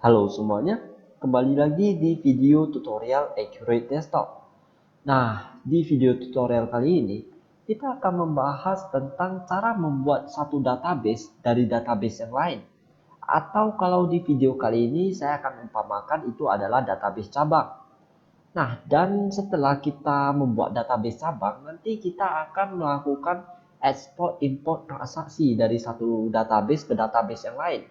Halo semuanya, kembali lagi di video tutorial Accurate Desktop. Nah, di video tutorial kali ini, kita akan membahas tentang cara membuat satu database dari database yang lain. Atau kalau di video kali ini, saya akan umpamakan itu adalah database cabang. Nah, dan setelah kita membuat database cabang, nanti kita akan melakukan export import transaksi dari satu database ke database yang lain.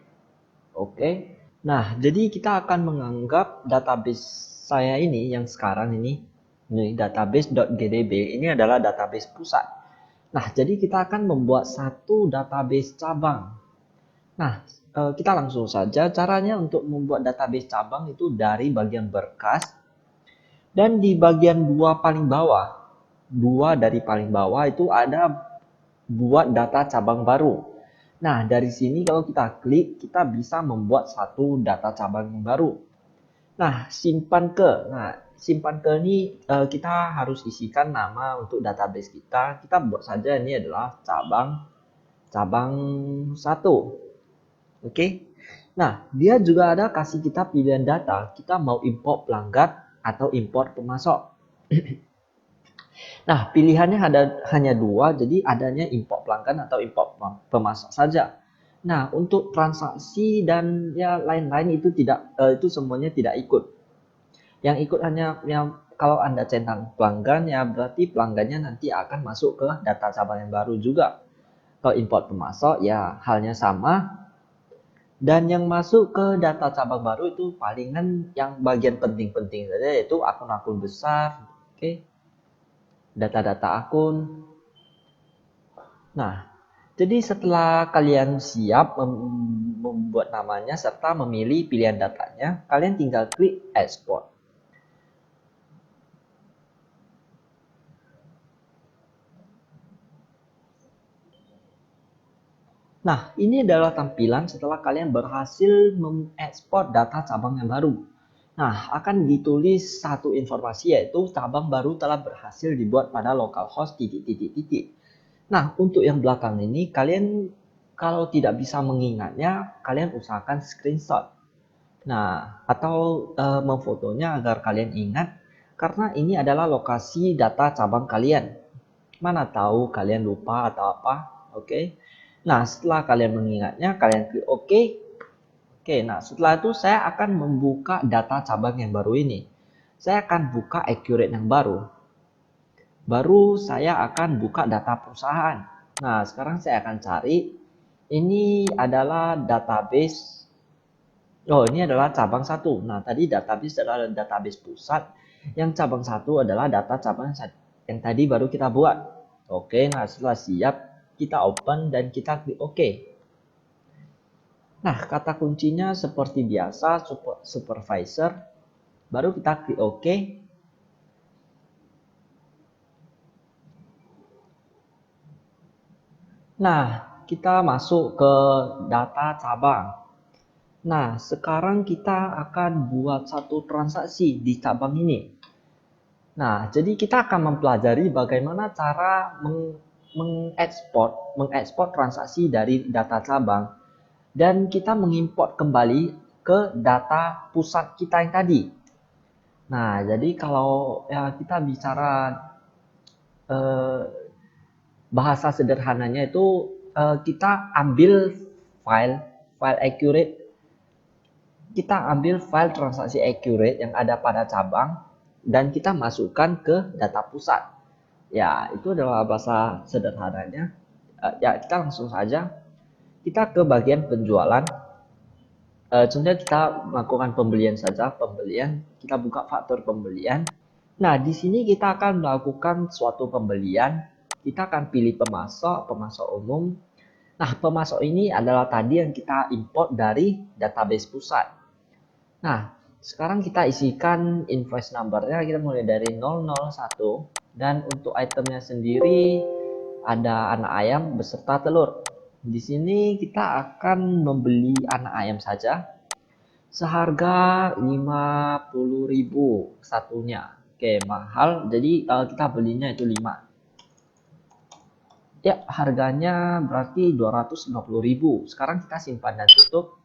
Oke. Nah, jadi kita akan menganggap database saya ini yang sekarang ini database.gdb ini adalah database pusat. Nah, jadi kita akan membuat satu database cabang. Nah, kita langsung saja caranya untuk membuat database cabang itu dari bagian berkas dan di bagian dua paling bawah. Dua dari paling bawah itu ada buat data cabang baru. Nah, dari sini kalau kita klik, kita bisa membuat satu data cabang yang baru. Nah, simpan ke. Nah, simpan ke ini kita harus isikan nama untuk database kita. Kita buat saja ini adalah cabang 1. Oke. Nah, dia juga ada kasih kita pilihan data. Kita mau import pelanggan atau import pemasok. Nah, pilihannya hanya dua, jadi adanya import pelanggan atau import pemasok saja. Nah, untuk transaksi dan ya lain-lain itu itu semuanya tidak ikut. Yang ikut hanya yang kalau Anda centang pelanggan ya berarti pelanggannya nanti akan masuk ke data cabang yang baru juga. Kalau import pemasok ya halnya sama. Dan yang masuk ke data cabang baru itu palingan yang bagian penting-penting saja yaitu akun-akun besar, oke. Data-data akun. Nah, jadi setelah kalian siap membuat namanya serta memilih pilihan datanya, kalian tinggal klik export. Nah, ini adalah tampilan setelah kalian berhasil mengekspor data cabang yang baru. Nah, akan ditulis satu informasi yaitu cabang baru telah berhasil dibuat pada localhost titik. Nah, untuk yang belakang ini, kalian kalau tidak bisa mengingatnya, kalian usahakan screenshot. Nah, atau memfotonya agar kalian ingat, karena ini adalah lokasi data cabang kalian. Mana tahu kalian lupa atau apa, oke? Nah, setelah kalian mengingatnya, kalian klik OK. Oke, nah setelah itu saya akan membuka data cabang yang baru ini. Saya akan buka Accurate yang baru. Baru saya akan buka data perusahaan. Nah, sekarang saya akan cari. Ini adalah database. Oh, ini adalah cabang 1. Nah, tadi database adalah database pusat. Yang cabang 1 adalah data cabang yang tadi baru kita buat. Oke, nah setelah siap, kita open dan kita klik OK. Nah, kata kuncinya seperti biasa, supervisor. Baru kita klik OK. Nah, kita masuk ke data cabang. Nah, sekarang kita akan buat satu transaksi di cabang ini. Nah, jadi kita akan mempelajari bagaimana cara mengekspor transaksi dari data cabang dan kita mengimport kembali ke data pusat kita yang tadi. Nah, jadi kalau ya kita bicara bahasa sederhananya itu kita ambil file Accurate, kita ambil file transaksi Accurate yang ada pada cabang dan kita masukkan ke data pusat. Ya, itu adalah bahasa sederhananya. Ya, kita langsung saja. Kita ke bagian penjualan. Contohnya kita melakukan pembelian saja, kita buka faktur pembelian. Nah, di sini kita akan melakukan suatu pembelian, kita akan pilih pemasok umum. Nah, pemasok ini adalah tadi yang kita import dari database pusat. Nah, sekarang kita isikan invoice number-nya, kita mulai dari 001 dan untuk itemnya sendiri ada anak ayam beserta telur. Di sini kita akan membeli anak ayam saja seharga 50.000 satunya. Oke, mahal. Jadi kita belinya itu 5. Ya, harganya berarti 250.000. Sekarang kita simpan dan tutup.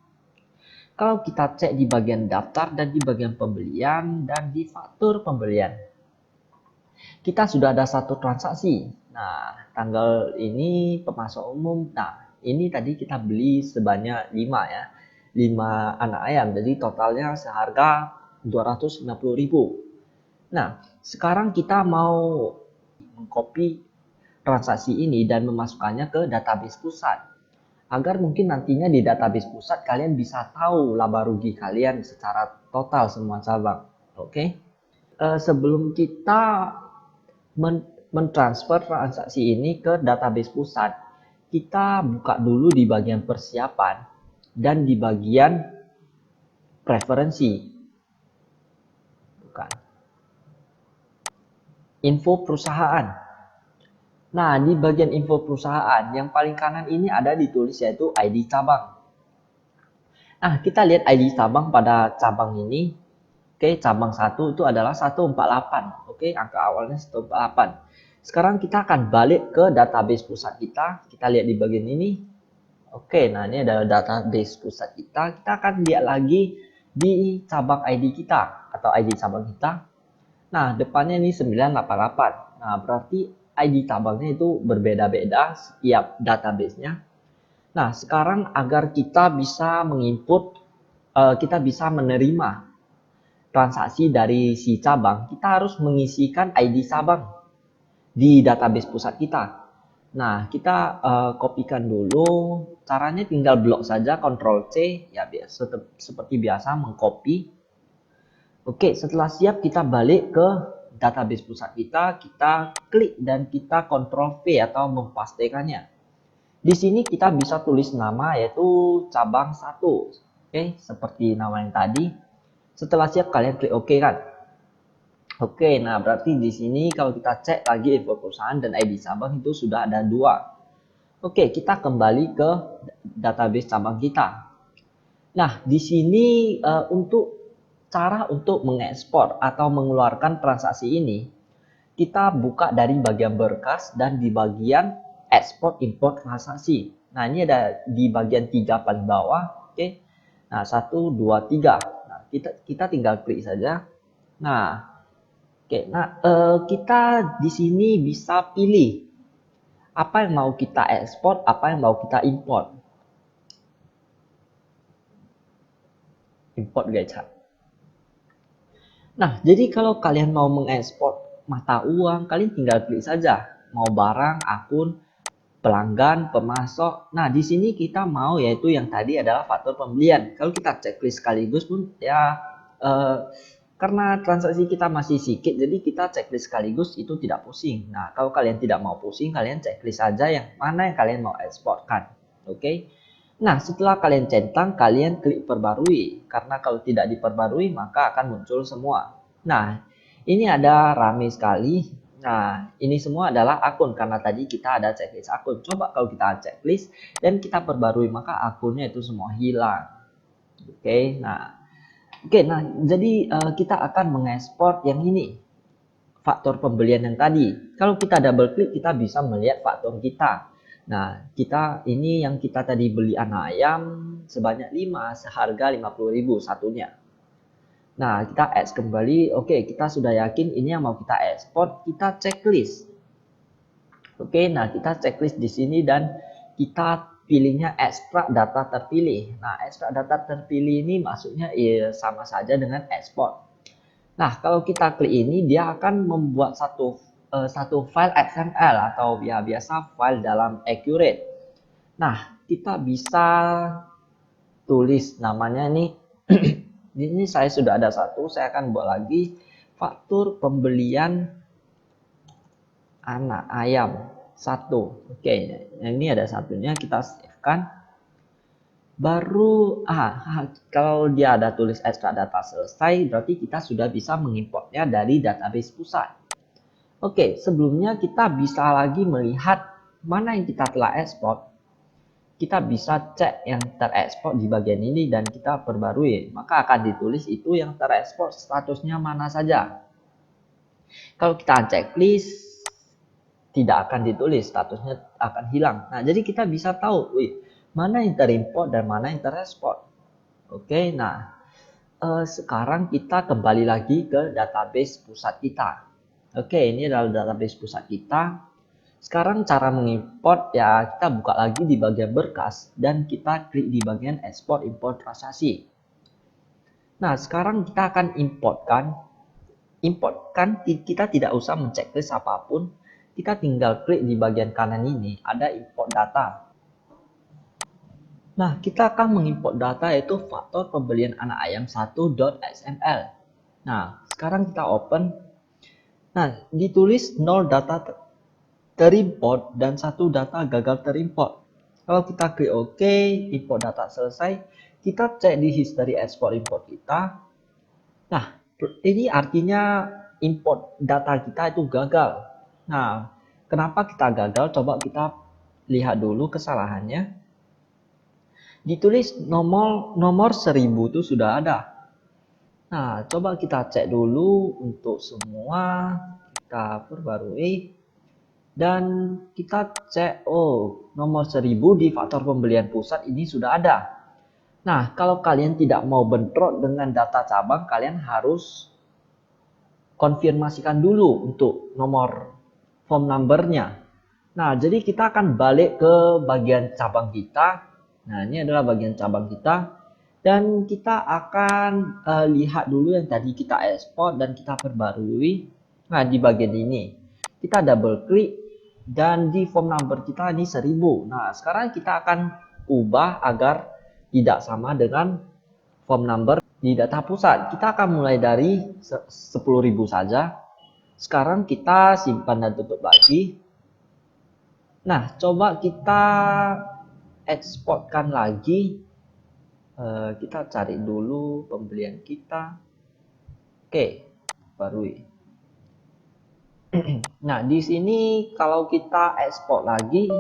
Kalau kita cek di bagian daftar dan di bagian pembelian dan di faktur pembelian, kita sudah ada satu transaksi. Nah, tanggal ini pemasok umum. Nah, ini tadi kita beli sebanyak 5 ya. 5 anak ayam. Jadi totalnya seharga 250.000. Nah, sekarang kita mau mengcopy transaksi ini dan memasukkannya ke database pusat. Agar mungkin nantinya di database pusat kalian bisa tahu laba rugi kalian secara total semua cabang. Oke. Sebelum kita mentransfer transaksi ini ke database pusat, kita buka dulu di bagian persiapan dan di bagian preferensi. Bukan. Info perusahaan. Nah, di bagian info perusahaan yang paling kanan ini ada ditulis yaitu ID cabang. Nah, kita lihat ID cabang pada cabang ini. Oke, cabang 1 itu adalah 148. Oke, angka awalnya 148. Sekarang kita akan balik ke database pusat kita. Kita lihat di bagian ini. Oke, nah ini adalah database pusat kita. Kita akan lihat lagi di cabang ID kita atau ID cabang kita. Nah, depannya ini 988. Nah, berarti ID cabangnya itu berbeda-beda setiap database-nya. Nah, sekarang agar kita bisa menginput, kita bisa menerima transaksi dari si cabang, kita harus mengisikan ID cabang di database pusat kita. Nah, kita kopikan dulu. Caranya tinggal blok saja, Ctrl C, ya seperti biasa mengcopy. Oke, setelah siap kita balik ke database pusat kita, kita klik dan kita Ctrl V atau mempastekannya. Di sini kita bisa tulis nama yaitu cabang 1. Oke, seperti nama yang tadi. Setelah siap kalian klik OK kan. Oke, nah berarti di sini kalau kita cek lagi info perusahaan dan ID cabang itu sudah ada 2. Oke, kita kembali ke database cabang kita. Nah, di sini untuk cara untuk mengekspor atau mengeluarkan transaksi ini, kita buka dari bagian berkas dan di bagian ekspor import transaksi. Nah, ini ada di bagian 3 paling bawah. Oke. Nah, 1 2 3. Nah, kita tinggal klik saja. Nah, oke. Nah, kita di sini bisa pilih apa yang mau kita ekspor, apa yang mau kita import. Import guys. Nah, jadi kalau kalian mau mengekspor mata uang, kalian tinggal klik saja. Mau barang, akun, pelanggan, pemasok. Nah, di sini kita mau yaitu yang tadi adalah faktur pembelian. Kalau kita checklist sekaligus pun ya karena transaksi kita masih sedikit, jadi kita checklist sekaligus itu tidak pusing. Nah, kalau kalian tidak mau pusing, kalian checklist saja yang mana yang kalian mau eksporkan. Oke. Nah, setelah kalian centang, kalian klik perbarui. Karena kalau tidak diperbarui, maka akan muncul semua. Nah, ini ada rame sekali. Nah, ini semua adalah akun karena tadi kita ada checklist akun. Coba kalau kita checklist dan kita perbarui, maka akunnya itu semua hilang. Oke, nah, jadi kita akan mengekspor yang ini, faktor pembelian yang tadi. Kalau kita double klik, kita bisa melihat faktor kita. Nah, kita ini yang kita tadi beli anak ayam sebanyak 5 seharga 50.000 satunya. Nah, kita add kembali. Oke, kita sudah yakin ini yang mau kita ekspor, kita checklist. Oke, nah kita checklist di sini dan kita pilihnya ekstrak data terpilih. Nah, ekstrak data terpilih ini maksudnya ya sama saja dengan ekspor. Nah, kalau kita klik ini, dia akan membuat satu file XML atau ya biasa file dalam Accurate. Nah, kita bisa tulis namanya ini. Di sini saya sudah ada satu, saya akan buat lagi faktur pembelian anak ayam 1. Oke, ini ada satunya, kita save-kan. Baru kalau dia ada tulis extra data selesai, berarti kita sudah bisa mengimportnya dari database pusat. Oke, sebelumnya kita bisa lagi melihat mana yang kita telah ekspor. Kita bisa cek yang terekspor di bagian ini dan kita perbarui. Maka akan ditulis itu yang terekspor statusnya mana saja. Kalau kita checklist, tidak akan ditulis, statusnya akan hilang. Nah, jadi kita bisa tahu, mana yang terimport dan mana yang terekspor. Oke, nah sekarang kita kembali lagi ke database pusat kita. Oke, ini adalah database pusat kita. Sekarang cara mengimport ya kita buka lagi di bagian berkas dan kita klik di bagian export import transaksi. Nah, sekarang kita akan importkan kita tidak usah menceklis apapun. Kita tinggal klik di bagian kanan ini ada import data. Nah, kita akan mengimport data yaitu faktor pembelian anak ayam 1.xml. Nah, sekarang kita open. Nah, ditulis 0 data terimport dan 1 data gagal terimport. Kalau kita klik OK, import data selesai, kita cek di history export import kita. Nah, ini artinya import data kita itu gagal. Nah, kenapa kita gagal? Coba kita lihat dulu kesalahannya. Ditulis nomor 1000 itu sudah ada. Nah, coba kita cek dulu untuk semua, kita perbarui dan kita cek nomor 1000 di faktor pembelian pusat ini sudah ada. Nah, kalau kalian tidak mau bentrok dengan data cabang, kalian harus konfirmasikan dulu untuk nomor form number-nya. Nah, jadi kita akan balik ke bagian cabang kita. Nah, ini adalah bagian cabang kita. Dan kita akan lihat dulu yang tadi kita ekspor dan kita perbarui. Nah, di bagian ini. Kita double klik dan di form number kita ini 1000. Nah, sekarang kita akan ubah agar tidak sama dengan form number di data pusat. Kita akan mulai dari 10.000 saja. Sekarang kita simpan dan tutup lagi. Nah, coba kita eksporkan lagi. Kita cari dulu pembelian kita. Oke, barui. Nah, di sini kalau kita ekspor lagi,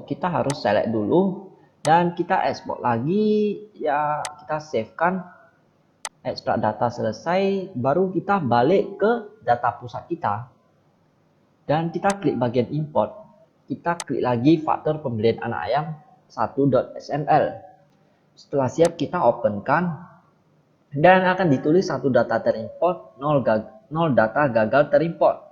kita harus select dulu dan kita ekspor lagi. Ya, kita savekan. Ekstrak data selesai, baru kita balik ke data pusat kita. Dan kita klik bagian import. Kita klik lagi faktor pembelian anak ayam 1.xml. Setelah siap kita openkan dan akan ditulis 1 data terimport, 0 data gagal terimport.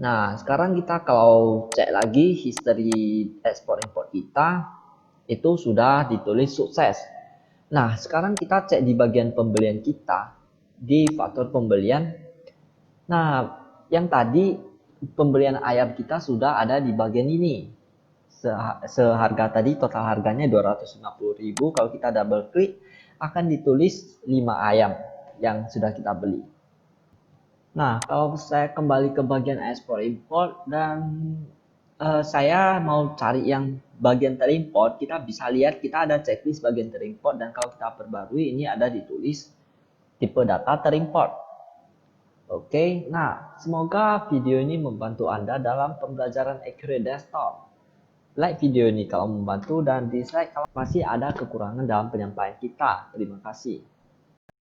Nah, sekarang kita kalau cek lagi history export import kita itu sudah ditulis sukses. Nah, sekarang kita cek di bagian pembelian kita di faktor pembelian. Nah, yang tadi pembelian ayam kita sudah ada di bagian ini. Seharga tadi total harganya 250.000. Kalau kita double klik akan ditulis 5 ayam yang sudah kita beli. Nah, kalau saya kembali ke bagian export import dan saya mau cari yang bagian terimport, kita bisa lihat kita ada checklist bagian terimport dan kalau kita perbarui ini ada ditulis tipe data terimport. Oke, nah semoga video ini membantu Anda dalam pembelajaran Accurate Desktop. Like video ini kalau membantu dan dislike kalau masih ada kekurangan dalam penyampaian kita. Terima kasih.